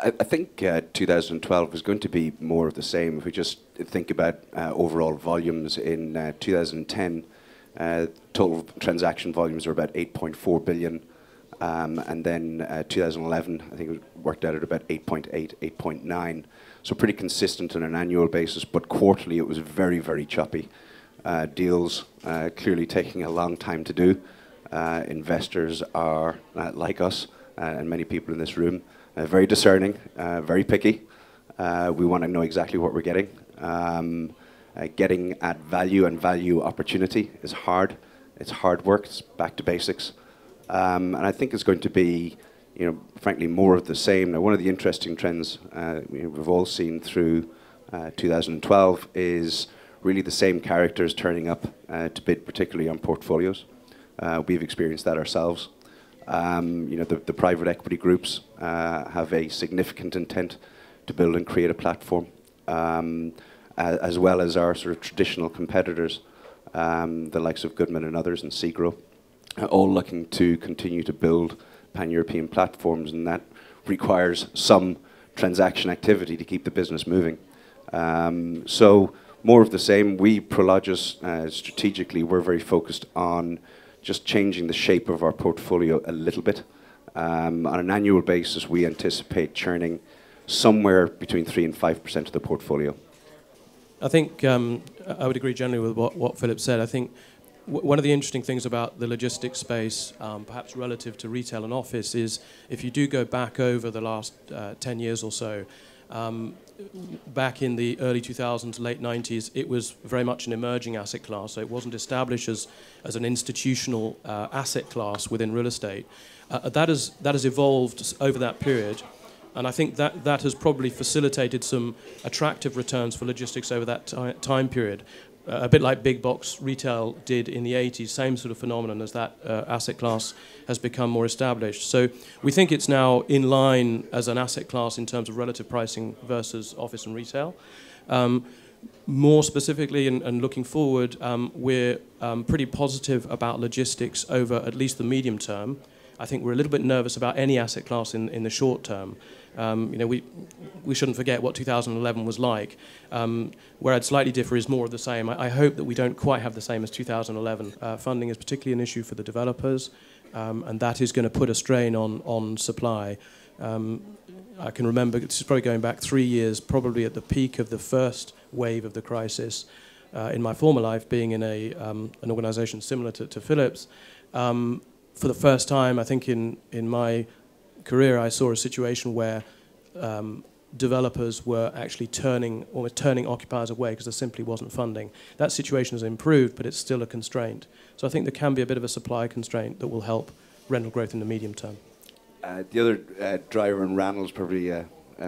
I think 2012 is going to be more of the same. If we just think about overall volumes in 2010, total transaction volumes are about 8.4 billion. And then 2011, I think it worked out at about 8.8, 8.9. So pretty consistent on an annual basis, but quarterly it was very, very choppy. Deals clearly taking a long time to do. Investors are, like us, and many people in this room, very discerning, very picky. We want to know exactly what we're getting. Getting at value and value opportunity is hard. It's hard work. It's back to basics. And I think it's going to be, frankly, more of the same. Now, one of the interesting trends we've all seen through 2012 is really the same characters turning up to bid, particularly on portfolios. We've experienced that ourselves. The private equity groups have a significant intent to build and create a platform, as well as our sort of traditional competitors, the likes of Goodman and others, and Segro, all looking to continue to build pan-European platforms, and that requires some transaction activity to keep the business moving. So more of the same. We, Prologis, strategically, we're very focused on just changing the shape of our portfolio a little bit. On an annual basis, we anticipate churning somewhere between 3 and 5% of the portfolio. I think I would agree generally with what Philip said. I think one of the interesting things about the logistics space, perhaps relative to retail and office, is if you do go back over the last 10 years or so, back in the early 2000s, late 90s, it was very much an emerging asset class. So it wasn't established as an institutional asset class within real estate. That has evolved over that period. And I think that has probably facilitated some attractive returns for logistics over that time period. A bit like big box retail did in the 80s, same sort of phenomenon as that asset class has become more established. So we think it's now in line as an asset class in terms of relative pricing versus office and retail. More specifically, and looking forward, we're pretty positive about logistics over at least the medium term. I think we're a little bit nervous about any asset class in the short term. We shouldn't forget what 2011 was like. Where I'd slightly differ is more of the same. I hope that we don't quite have the same as 2011. Funding is particularly an issue for the developers, and that is going to put a strain on supply. I can remember, this is probably going back 3 years, probably at the peak of the first wave of the crisis, in my former life, being in an organisation similar to Philip's. For the first time, I think in my career, I saw a situation where developers were actually turning occupiers away because there simply wasn't funding. That situation has improved, but it's still a constraint. So I think there can be a bit of a supply constraint that will help rental growth in the medium term. The other driver, and Randall's probably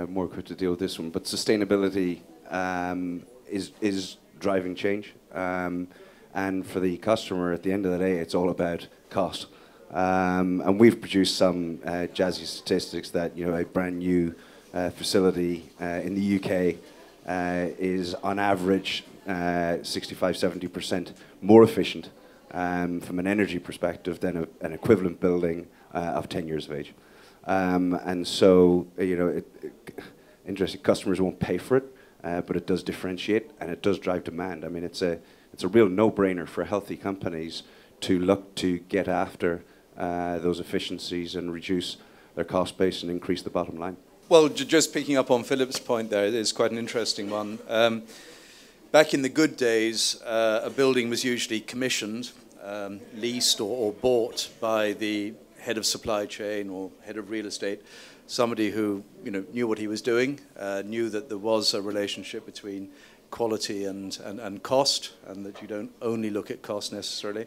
more equipped to deal with this one, but sustainability is driving change. And for the customer, at the end of the day, it's all about cost. And we've produced some jazzy statistics that a brand new facility in the UK is on average 65-70% more efficient from an energy perspective than an equivalent building of 10 years of age. And so interesting, customers won't pay for it, but it does differentiate and it does drive demand. I mean, it's a real no-brainer for healthy companies to look to get after those efficiencies and reduce their cost base and increase the bottom line. Well, just picking up on Philip's point there, it is quite an interesting one. Back in the good days, a building was usually commissioned, leased or bought by the head of supply chain or head of real estate, somebody who knew what he was doing, knew that there was a relationship between quality and cost, and that you don't only look at cost necessarily.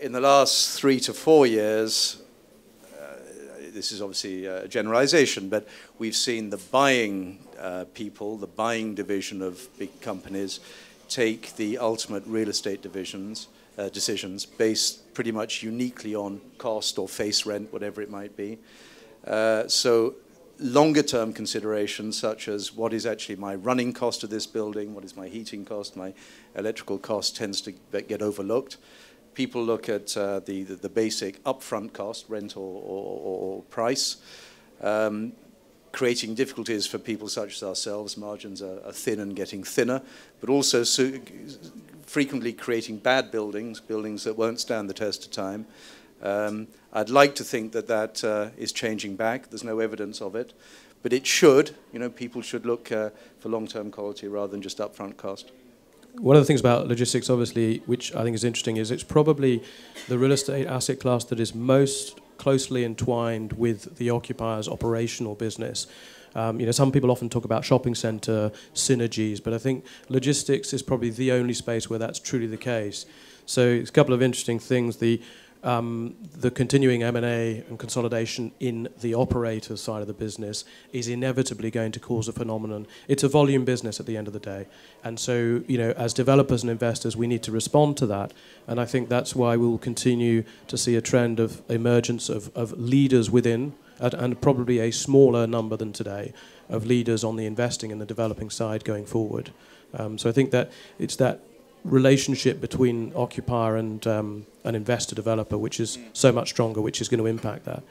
In the last 3 to 4 years, this is obviously a generalization, but we've seen the buying people, the buying division of big companies, take the ultimate real estate decisions based pretty much uniquely on cost or face rent, whatever it might be. So longer term considerations such as what is actually my running cost of this building, what is my heating cost, my electrical cost tends to get overlooked. People look at the basic upfront cost, rent or price. creating difficulties for people such as ourselves. Margins are thin and getting thinner, but also frequently creating bad buildings, buildings that won't stand the test of time. I'd like to think that that is changing back. There's no evidence of it, but it should. You know, people should look for long-term quality rather than just upfront cost. One of the things about logistics, obviously, which I think is interesting, is it's probably the real estate asset class that is most closely entwined with the occupier's operational business. Some people often talk about shopping centre synergies, but I think logistics is probably the only space where that's truly the case. So it's a couple of interesting things. The continuing M&A and consolidation in the operator side of the business is inevitably going to cause a phenomenon. It's a volume business at the end of the day. And so, as developers and investors, we need to respond to that. And I think that's why we will continue to see a trend of emergence of leaders within, and probably a smaller number than today, of leaders on the investing and the developing side going forward. So I think that it's that relationship between occupier and an investor developer which is so much stronger, which is going to impact that.